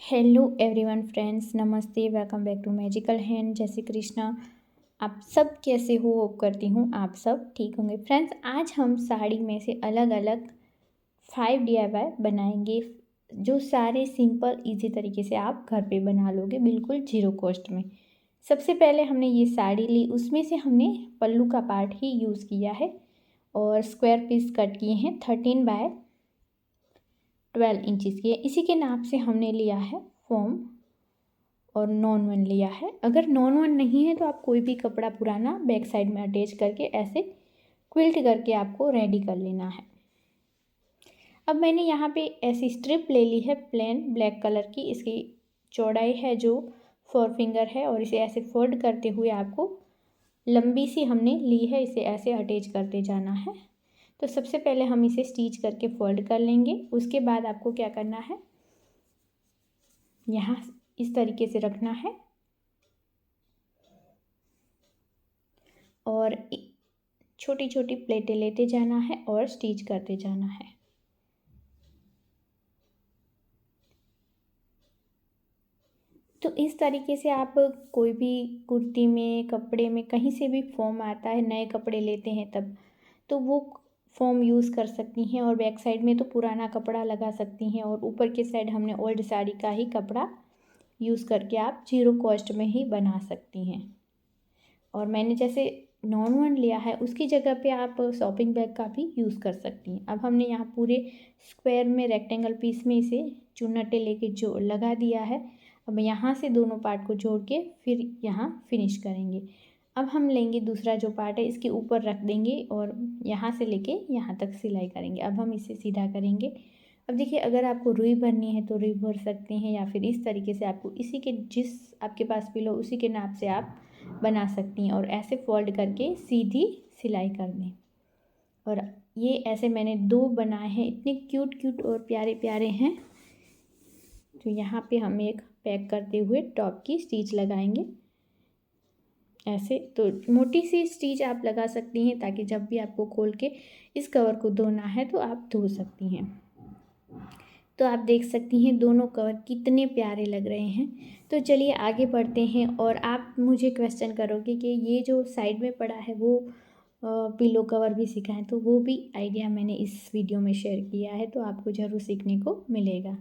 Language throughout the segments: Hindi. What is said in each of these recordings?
हेलो एवरीवन फ्रेंड्स, नमस्ते, welcome back to magical hand. जय श्री कृष्णा। आप सब कैसे हो? होप करती हूँ आप सब ठीक होंगे। फ्रेंड्स, आज हम साड़ी में से अलग अलग 5 DIY बनाएंगे, जो सारे सिंपल इजी तरीके से आप घर पे बना लोगे बिल्कुल जीरो कॉस्ट में। सबसे पहले हमने ये साड़ी ली, उसमें से हमने पल्लू का पार्ट ही यूज़ किया है और स्क्वायर पीस कट किए हैं 13 बाय 12 इंचज़ की। इसी के नाप से हमने लिया है फॉर्म और नॉन वन लिया है। अगर नॉन वन नहीं है तो आप कोई भी कपड़ा पुराना बैक साइड में अटैच करके ऐसे क्विल्ट करके आपको रेडी कर लेना है। अब मैंने यहाँ पे ऐसी स्ट्रिप ले ली है प्लेन ब्लैक कलर की। इसकी चौड़ाई है जो 4 फिंगर है और इसे ऐसे फोल्ड करते हुए आपको लंबी सी हमने ली है, इसे ऐसे अटैच करते जाना है। तो सबसे पहले हम इसे स्टिच करके फोल्ड कर लेंगे। उसके बाद आपको क्या करना है, यहाँ इस तरीके से रखना है और छोटी छोटी प्लेटें लेते जाना है और स्टिच करते जाना है। तो इस तरीके से आप कोई भी कुर्ती में, कपड़े में, कहीं से भी फॉर्म आता है, नए कपड़े लेते हैं तब, तो वो फॉर्म यूज़ कर सकती हैं। और बैक साइड में तो पुराना कपड़ा लगा सकती हैं और ऊपर के साइड हमने ओल्ड साड़ी का ही कपड़ा यूज़ करके आप जीरो कॉस्ट में ही बना सकती हैं। और मैंने जैसे नॉन वन लिया है उसकी जगह पे आप शॉपिंग बैग का भी यूज़ कर सकती हैं। अब हमने यहाँ पूरे स्क्वायर में रेक्टेंगल पीस में इसे चुन्नटे लेके जो लगा दिया है। अब यहाँ से दोनों पार्ट को जोड़ के फिर यहाँ फिनिश करेंगे। अब हम लेंगे दूसरा जो पार्ट है, इसके ऊपर रख देंगे और यहाँ से लेके यहाँ तक सिलाई करेंगे। अब हम इसे सीधा करेंगे। अब देखिए, अगर आपको रुई भरनी है तो रुई भर सकते हैं, या फिर इस तरीके से आपको इसी के जिस आपके पास पिलो उसी के नाप से आप बना सकती हैं और ऐसे फोल्ड करके सीधी सिलाई कर दें। और ये ऐसे मैंने 2 बनाए हैं, इतने क्यूट क्यूट और प्यारे प्यारे हैं। तो यहाँ पे हम एक पैक करते हुए टॉप की स्टिच लगाएंगे ऐसे। तो मोटी सी स्टिच आप लगा सकती हैं ताकि जब भी आपको खोल के इस कवर को धोना है तो आप धो सकती हैं। तो आप देख सकती हैं दोनों कवर कितने प्यारे लग रहे हैं। तो चलिए आगे बढ़ते हैं। और आप मुझे क्वेश्चन करोगे कि ये जो साइड में पड़ा है वो पिलो कवर भी सिखाएं, तो वो भी आइडिया मैंने इस वीडियो में शेयर किया है, तो आपको ज़रूर सीखने को मिलेगा।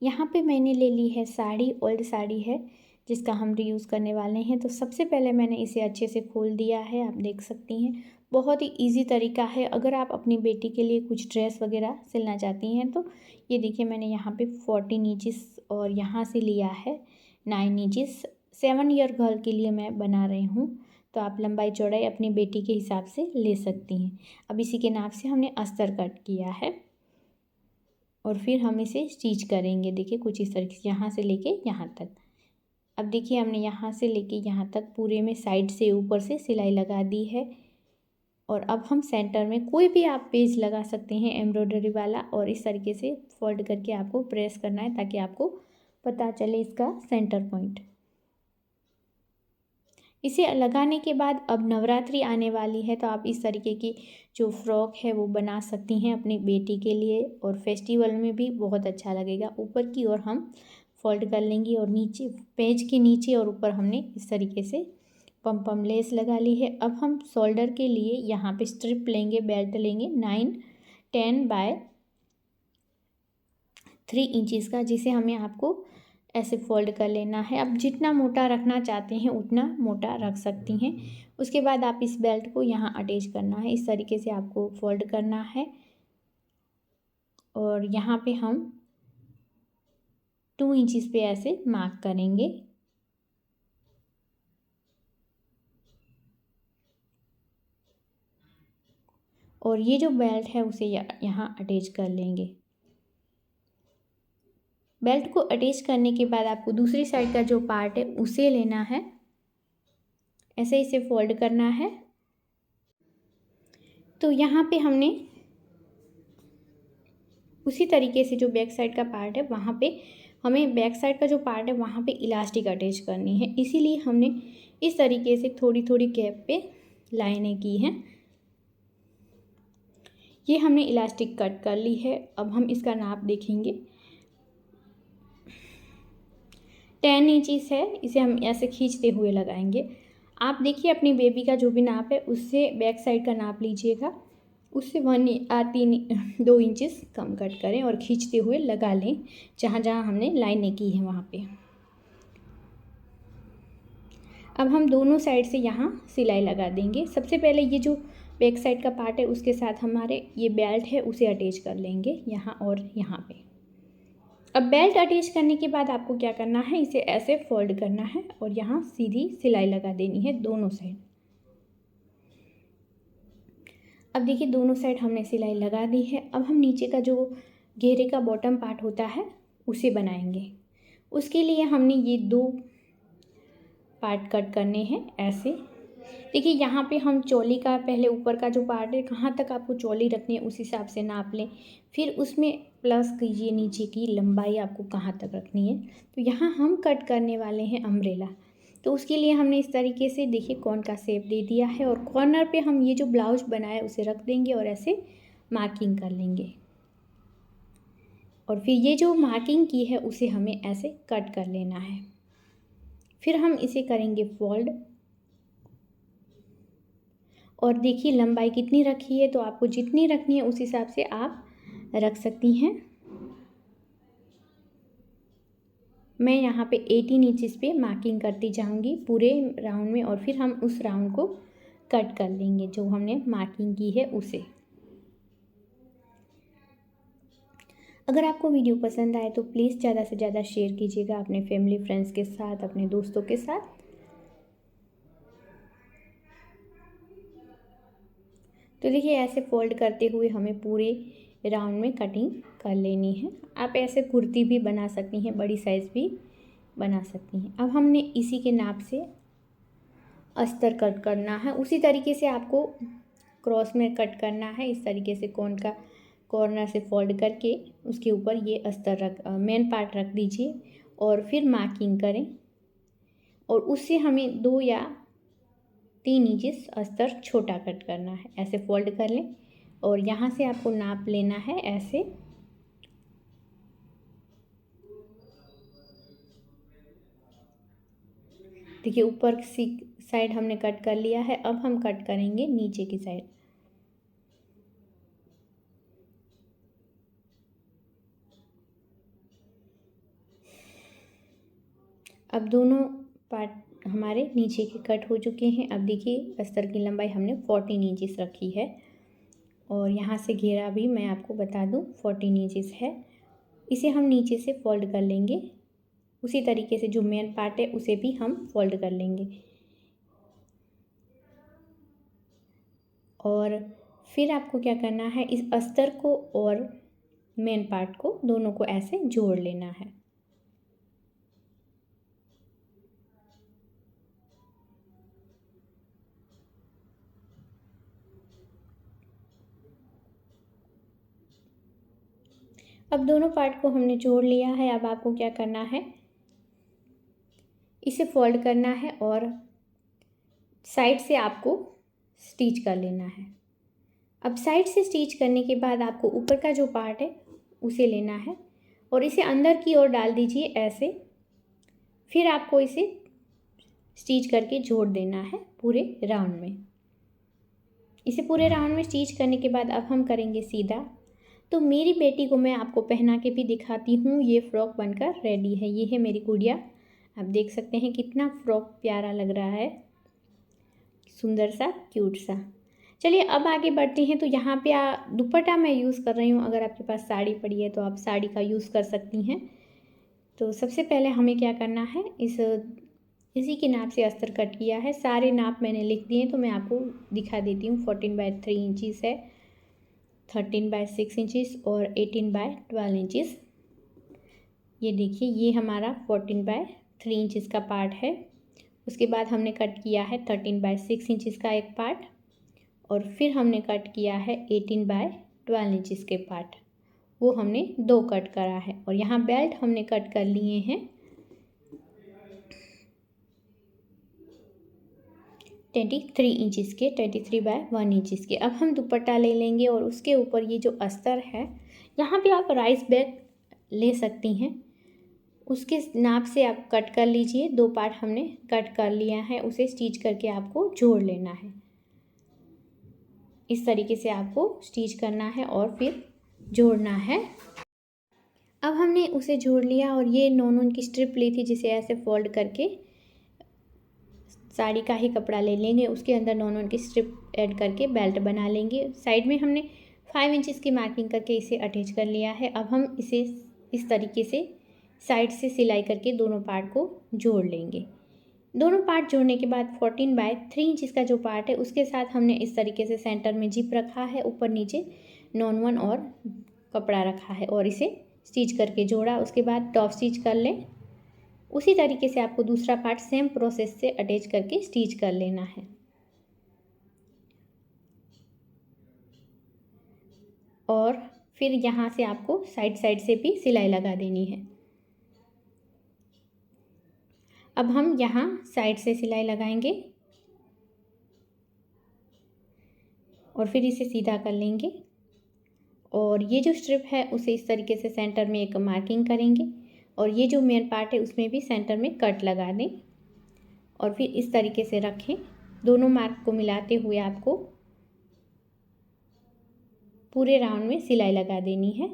यहाँ पे मैंने ले ली है साड़ी, ओल्ड साड़ी है जिसका हम रीयूज़ करने वाले हैं। तो सबसे पहले मैंने इसे अच्छे से खोल दिया है, आप देख सकती हैं। बहुत ही इजी तरीका है। अगर आप अपनी बेटी के लिए कुछ ड्रेस वगैरह सिलना चाहती हैं तो ये देखिए, मैंने यहाँ पे 14 इंचेस और यहाँ से लिया है 9 इंचेस। 7 ईयर गर्ल के लिए मैं बना रही हूँ, तो आप लंबाई चौड़ाई अपनी बेटी के हिसाब से ले सकती हैं। अब इसी के नाप से हमने अस्तर कट किया है और फिर हम इसे स्टिच करेंगे। देखिए कुछ इस तरीके से यहाँ से लेके यहाँ तक। अब देखिए, हमने यहाँ से लेके यहाँ तक पूरे में साइड से ऊपर से सिलाई लगा दी है। और अब हम सेंटर में कोई भी आप पेज लगा सकते हैं एम्ब्रॉयडरी वाला, और इस तरीके से फोल्ड करके आपको प्रेस करना है ताकि आपको पता चले इसका सेंटर पॉइंट। इसे लगाने के बाद अब नवरात्रि आने वाली है, तो आप इस तरीके की जो फ्रॉक है वो बना सकती हैं अपनी बेटी के लिए, और फेस्टिवल में भी बहुत अच्छा लगेगा। ऊपर की ओर हम फोल्ड कर लेंगे और नीचे पेज के नीचे और ऊपर हमने इस तरीके से पम पम लेस लगा ली है। अब हम शोल्डर के लिए यहाँ पे स्ट्रिप लेंगे, बेल्ट लेंगे 9-10 बाय 3 इंचज़ का, जिसे हमें आपको ऐसे फोल्ड कर लेना है। अब जितना मोटा रखना चाहते हैं उतना मोटा रख सकती हैं। उसके बाद आप इस बेल्ट को यहाँ अटैच करना है, इस तरीके से आपको फोल्ड करना है और यहाँ पे हम 2 इंचज़ पे ऐसे मार्क करेंगे। और ये जो बेल्ट है उसे यहाँ अटैच कर लेंगे। बेल्ट को अटैच करने के बाद आपको दूसरी साइड का जो पार्ट है उसे लेना है, ऐसे इसे फोल्ड करना है। तो यहाँ पे हमने उसी तरीके से जो बैक साइड का पार्ट है वहाँ पे हमें बैक साइड का जो पार्ट है वहाँ पे इलास्टिक अटैच करनी है, इसीलिए हमने इस तरीके से थोड़ी थोड़ी गैप पे लाइनें की हैं। ये हमने इलास्टिक कट कर ली है। अब हम इसका नाप देखेंगे। 10 इंचेस है, इसे हम ऐसे खींचते हुए लगाएंगे। आप देखिए अपनी बेबी का जो भी नाप है उससे बैक साइड का नाप लीजिएगा, उससे 2 इंचेस कम कट करें और खींचते हुए लगा लें जहाँ जहाँ हमने लाइनें की हैं वहाँ पे। अब हम दोनों साइड से यहाँ सिलाई लगा देंगे। सबसे पहले ये जो बैक साइड का पार्ट है उसके साथ हमारे ये बेल्ट है उसे अटैच कर लेंगे यहाँ और यहाँ पे। अब बेल्ट अटैच करने के बाद आपको क्या करना है, इसे ऐसे फोल्ड करना है और यहाँ सीधी सिलाई लगा देनी है दोनों साइड। अब देखिए दोनों साइड हमने सिलाई लगा दी है। अब हम नीचे का जो घेरे का बॉटम पार्ट होता है उसे बनाएंगे। उसके लिए हमने ये 2 पार्ट कट करने हैं ऐसे। देखिए यहाँ पे हम चोली का पहले ऊपर का जो पार्ट है कहाँ तक आपको चोली रखनी है उस हिसाब से नाप लें, फिर उसमें प्लस कीजिए नीचे की लंबाई आपको कहाँ तक रखनी है। तो यहाँ हम कट करने वाले हैं अम्ब्रेला, तो उसके लिए हमने इस तरीके से देखिए कॉर्न का शेप दे दिया है और कॉर्नर पे हम ये जो ब्लाउज बनाया उसे रख देंगे और ऐसे मार्किंग कर लेंगे। और फिर ये जो मार्किंग की है उसे हमें ऐसे कट कर लेना है। फिर हम इसे करेंगे फोल्ड और देखिए लंबाई कितनी रखी है, तो आपको जितनी रखनी है उस हिसाब से आप रख सकती हैं। मैं यहाँ पे 18 इंचेस पे मार्किंग करती जाऊँगी पूरे राउंड में और फिर हम उस राउंड को कट कर लेंगे जो हमने मार्किंग की है उसे। अगर आपको वीडियो पसंद आए तो प्लीज़ ज़्यादा से ज़्यादा शेयर कीजिएगा अपने फैमिली फ्रेंड्स के साथ, अपने दोस्तों के साथ। तो देखिए ऐसे फोल्ड करते हुए हमें पूरे राउंड में कटिंग कर लेनी है। आप ऐसे कुर्ती भी बना सकती हैं, बड़ी साइज़ भी बना सकती हैं। अब हमने इसी के नाप से अस्तर कट करना है। उसी तरीके से आपको क्रॉस में कट करना है। इस तरीके से कोन का कॉर्नर से फोल्ड करके उसके ऊपर ये अस्तर मेन पार्ट रख दीजिए और फिर मार्किंग करें और उससे हमें 2 या 3 इंचेस अस्तर छोटा कट करना है। ऐसे फोल्ड कर लें और यहाँ से आपको नाप लेना है ऐसे। देखिए ऊपर की साइड हमने कट कर लिया है। अब हम कट करेंगे नीचे की साइड। अब दोनों पार्ट हमारे नीचे के कट हो चुके हैं। अब देखिए अस्तर की लंबाई हमने 14 इंचेस रखी है और यहाँ से घेरा भी मैं आपको बता दूँ 14 इंचेस है। इसे हम नीचे से फोल्ड कर लेंगे। उसी तरीके से जो मेन पार्ट है उसे भी हम फोल्ड कर लेंगे और फिर आपको क्या करना है, इस अस्तर को और मेन पार्ट को दोनों को ऐसे जोड़ लेना है। अब दोनों पार्ट को हमने जोड़ लिया है। अब आपको क्या करना है, इसे फोल्ड करना है और साइड से आपको स्टिच कर लेना है। अब साइड से स्टिच करने के बाद आपको ऊपर का जो पार्ट है उसे लेना है और इसे अंदर की ओर डाल दीजिए ऐसे। फिर आपको इसे स्टिच करके जोड़ देना है पूरे राउंड में। इसे पूरे राउंड में स्टिच करने के बाद अब हम करेंगे सीधा। तो मेरी बेटी को मैं आपको पहना के भी दिखाती हूँ। ये फ्रॉक बनकर रेडी है। ये है मेरी गुड़िया। आप देख सकते हैं कितना फ्रॉक प्यारा लग रहा है, सुंदर सा क्यूट सा। चलिए अब आगे बढ़ते हैं। तो यहाँ पे दुपट्टा मैं यूज़ कर रही हूँ। अगर आपके पास साड़ी पड़ी है तो आप साड़ी का यूज़ कर सकती हैं। तो सबसे पहले हमें क्या करना है, इसी के नाप से अस्तर कट किया है। सारे नाप मैंने लिख दिए तो मैं आपको दिखा देती हूँ। 14/3 इंचेस है, 13/6 इंचेस और 18/12 इंचेस। ये देखिए ये हमारा 14/3 इंचेस का पार्ट है। उसके बाद हमने कट किया है 13/6 इंचेस का एक पार्ट और फिर हमने कट किया है 18/12 इंचेस के पार्ट। वो हमने 2 कट करा है और यहाँ बेल्ट हमने कट कर लिए हैं 23 इंचज़ के, 23/1 इंचज़ के। अब हम दुपट्टा ले लेंगे और उसके ऊपर ये जो अस्तर है, यहाँ पे आप राइस बैग ले सकती हैं, उसके नाप से आप कट कर लीजिए। 2 पार्ट हमने कट कर लिया है, उसे स्टिच करके आपको जोड़ लेना है। इस तरीके से आपको स्टिच करना है और फिर जोड़ना है। अब हमने उसे जोड़ लिया और ये नॉन की स्ट्रिप ली थी, जिसे ऐसे फोल्ड करके साड़ी का ही कपड़ा ले लेंगे, उसके अंदर नॉन की स्ट्रिप ऐड करके बेल्ट बना लेंगे। साइड में हमने 5 इंचज़ की मार्किंग करके इसे अटैच कर लिया है। अब हम इसे इस तरीके से साइड से सिलाई करके दोनों पार्ट को जोड़ लेंगे। दोनों पार्ट जोड़ने के बाद 14/3 इंचज़ का जो पार्ट है, उसके साथ हमने इस तरीके से सेंटर में जिप रखा है, ऊपर नीचे नॉन और कपड़ा रखा है और इसे स्टिच करके जोड़ा। उसके बाद टॉप स्टिच कर लें। उसी तरीके से आपको दूसरा पार्ट सेम प्रोसेस से अटैच करके स्टिच कर लेना है। और फिर यहाँ से आपको साइड साइड से भी सिलाई लगा देनी है। अब हम यहाँ साइड से सिलाई लगाएंगे और फिर इसे सीधा कर लेंगे और ये जो स्ट्रिप है उसे इस तरीके से सेंटर में एक मार्किंग करेंगे और ये जो मेन पार्ट है उसमें भी सेंटर में कट लगा दें और फिर इस तरीके से रखें। दोनों मार्क को मिलाते हुए आपको पूरे राउंड में सिलाई लगा देनी है।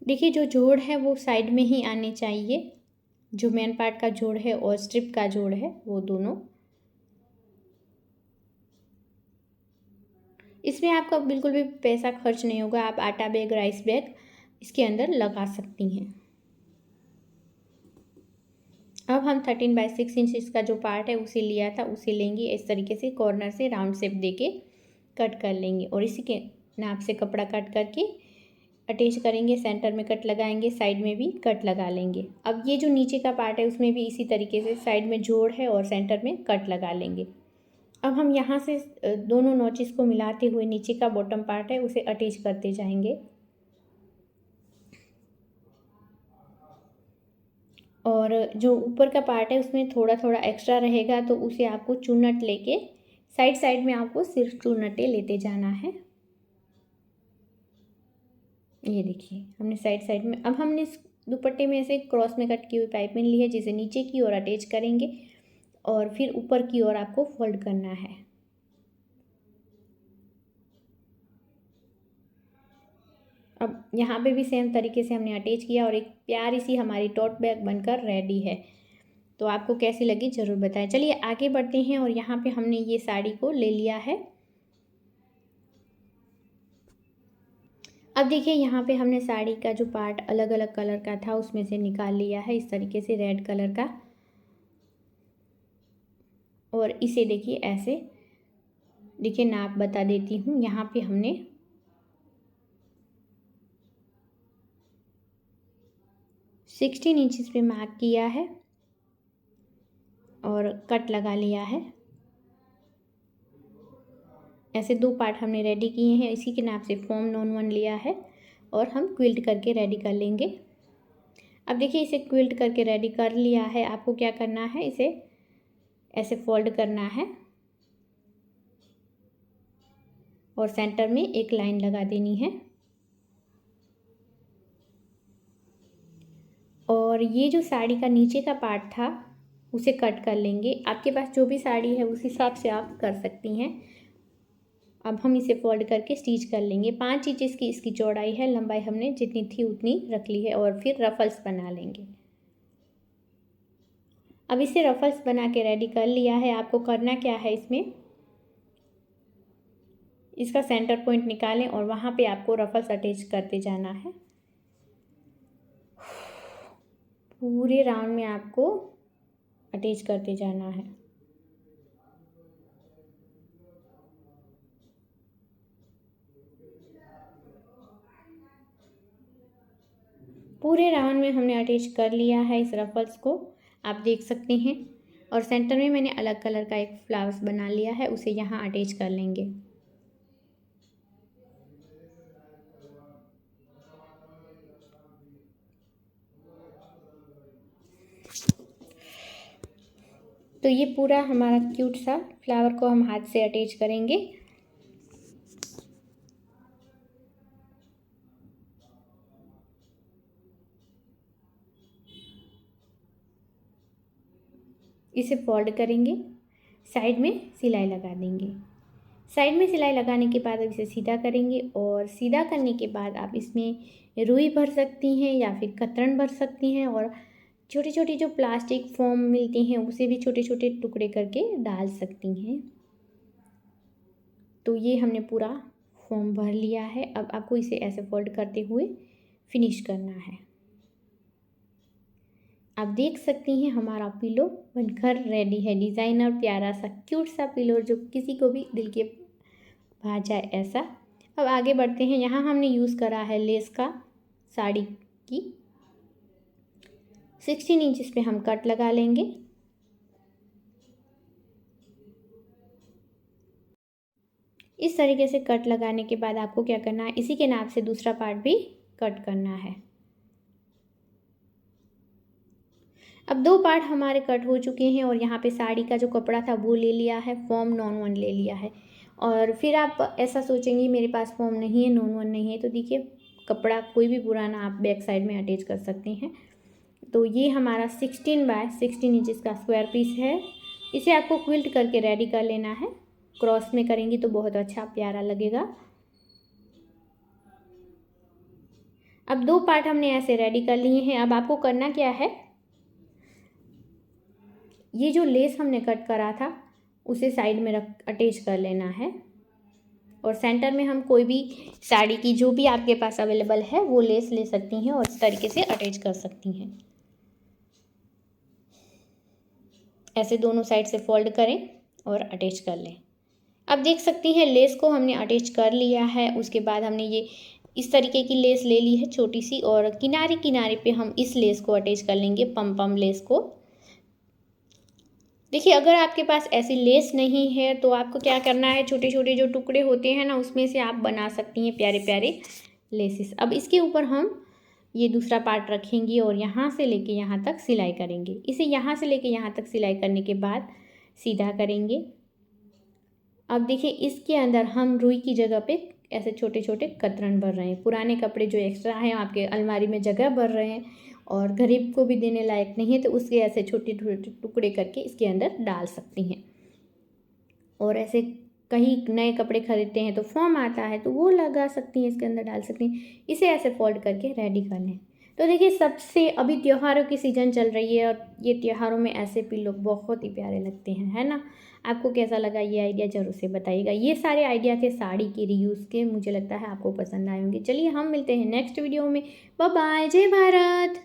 देखिए, जो जोड़ है वो साइड में ही आने चाहिए, जो मेन पार्ट का जोड़ है और स्ट्रिप का जोड़ है वो दोनों। इसमें आपका बिल्कुल भी पैसा खर्च नहीं होगा, आप आटा बैग, राइस बैग इसके अंदर लगा सकती हैं। अब हम 13/6 इंचज़ का जो पार्ट है उसे लिया था, उसे लेंगे इस तरीके से कॉर्नर से राउंड शेप देके कट कर लेंगे और इसी के नाप से कपड़ा कट करके अटैच करेंगे। सेंटर में कट लगाएंगे, साइड में भी कट लगा लेंगे। अब ये जो नीचे का पार्ट है उसमें भी इसी तरीके से साइड में जोड़ है और सेंटर में कट लगा लेंगे। अब हम यहाँ से दोनों नॉचेस को मिलाते हुए नीचे का बॉटम पार्ट है उसे अटैच करते जाएंगे और जो ऊपर का पार्ट है उसमें थोड़ा थोड़ा एक्स्ट्रा रहेगा, तो उसे आपको चुन्नट लेके साइड साइड में आपको सिर्फ चुन्नटें लेते जाना है। ये देखिए, हमने साइड साइड में, अब हमने इस दुपट्टे में ऐसे क्रॉस में कट की हुई पाइपिंग ली है, जिसे नीचे की ओर अटैच करेंगे और फिर ऊपर की ओर आपको फोल्ड करना है। अब यहाँ पे भी सेम तरीके से हमने अटैच किया और एक प्यारी सी हमारी टोट बैग बनकर रेडी है। तो आपको कैसी लगी ज़रूर बताएं। चलिए आगे बढ़ते हैं और यहाँ पे हमने ये साड़ी को ले लिया है। अब देखिए, यहाँ पे हमने साड़ी का जो पार्ट अलग अलग कलर का था उसमें से निकाल लिया है, इस तरीके से रेड कलर का। और इसे देखिए ऐसे, देखिए नाप बता देती हूँ। यहाँ पे हमने 16 इंचज़ पे मार्क किया है और कट लगा लिया है। ऐसे 2 पार्ट हमने रेडी किए हैं, इसी के नाप से फॉर्म नॉन 1 लिया है और हम क्विल्ट करके रेडी कर लेंगे। अब देखिए, इसे क्विल्ट करके रेडी कर लिया है। आपको क्या करना है, इसे ऐसे फोल्ड करना है और सेंटर में एक लाइन लगा देनी है और ये जो साड़ी का नीचे का पार्ट था उसे कट कर लेंगे। आपके पास जो भी साड़ी है उस हिसाब से आप कर सकती हैं। अब हम इसे फोल्ड करके स्टिच कर लेंगे। 5 इंच की इसकी चौड़ाई है, लंबाई हमने जितनी थी उतनी रख ली है और फिर रफल्स बना लेंगे। अब इसे रफल्स बना के रेडी कर लिया है। आपको करना क्या है, इसमें इसका सेंटर पॉइंट निकालें और वहाँ पे आपको रफल्स अटैच करते जाना है। पूरे राउंड में आपको अटैच करते जाना है। पूरे राउंड में हमने अटैच कर लिया है इस रफल्स को, आप देख सकते हैं। और सेंटर में मैंने अलग कलर का एक फ्लावर्स बना लिया है, उसे यहाँ अटैच कर लेंगे। तो ये पूरा हमारा क्यूट सा फ्लावर को हम हाथ से अटैच करेंगे। इसे फोल्ड करेंगे, साइड में सिलाई लगा देंगे। साइड में सिलाई लगाने के बाद अब इसे सीधा करेंगे और सीधा करने के बाद आप इसमें रुई भर सकती हैं या फिर कतरन भर सकती हैं और छोटे छोटे जो प्लास्टिक फोम मिलते हैं उसे भी छोटे छोटे टुकड़े करके डाल सकती हैं। तो ये हमने पूरा फोम भर लिया है। अब आपको इसे ऐसे फोल्ड करते हुए फिनिश करना है। आप देख सकती हैं हमारा पिलो बनकर रेडी है। डिज़ाइनर प्यारा सा क्यूट सा पिलो जो किसी को भी दिल के भा जाए ऐसा। अब आगे बढ़ते हैं। यहाँ हमने यूज़ करा है लेस का साड़ी की 16 इंचेस पे हम कट लगा लेंगे। इस तरीके से कट लगाने के बाद आपको क्या करना है, इसी के नाप से दूसरा पार्ट भी कट करना है। अब 2 पार्ट हमारे कट हो चुके हैं और यहाँ पे साड़ी का जो कपड़ा था वो ले लिया है, फॉर्म नॉन वन ले लिया है। और फिर आप ऐसा सोचेंगे मेरे पास फॉर्म नहीं है, नॉन वन नहीं है, तो देखिए कपड़ा कोई भी पुराना आप बैक साइड में अटैच कर सकते हैं। तो ये हमारा 16 बाय 16 इंचेस का स्क्वायर पीस है। इसे आपको क्विल्ट करके रेडी कर लेना है। क्रॉस में करेंगी तो बहुत अच्छा प्यारा लगेगा। अब 2 पार्ट हमने ऐसे रेडी कर लिए हैं। अब आपको करना क्या है, ये जो लेस हमने कट करा था उसे साइड में रख अटैच कर लेना है और सेंटर में हम कोई भी साड़ी की जो भी आपके पास अवेलेबल है वो लेस ले सकती हैं और इस तरीके से अटैच कर सकती हैं। ऐसे दोनों साइड से फोल्ड करें और अटैच कर लें। अब देख सकती हैं लेस को हमने अटैच कर लिया है। उसके बाद हमने ये इस तरीके की लेस ले ली है छोटी सी और किनारे किनारे पे हम इस लेस को अटैच कर लेंगे, पम पम लेस को। देखिए अगर आपके पास ऐसी लेस नहीं है तो आपको क्या करना है, छोटे छोटे जो टुकड़े होते हैं ना उसमें से आप बना सकती हैं प्यारे प्यारे लेसेस। अब इसके ऊपर हम ये दूसरा पार्ट रखेंगे और यहाँ से लेके यहाँ तक सिलाई करेंगे। इसे यहाँ से लेके यहाँ तक सिलाई करने के बाद सीधा करेंगे। अब देखिए इसके अंदर हम रुई की जगह पे ऐसे छोटे छोटे कतरन भर रहे हैं। पुराने कपड़े जो एक्स्ट्रा हैं आपके अलमारी में जगह भर रहे हैं और गरीब को भी देने लायक नहीं है तो उसके ऐसे छोटे छोटे टुकड़े करके इसके अंदर डाल सकती हैं। और ऐसे कहीं नए कपड़े खरीदते हैं तो फॉर्म आता है तो वो लगा सकती हैं, इसके अंदर डाल सकती हैं। इसे ऐसे फोल्ड करके रेडी कर लें। तो देखिए सबसे अभी त्योहारों की सीज़न चल रही है और ये त्योहारों में ऐसे पिल्लो बहुत ही प्यारे लगते हैं, है ना। आपको कैसा लगा ये आइडिया ज़रूर से बताइएगा। ये सारे आइडिया थे साड़ी के रीयूज़ के, मुझे लगता है आपको पसंद आए होंगे। चलिए हम मिलते हैं नेक्स्ट वीडियो में। बाय बाय, जय भारत।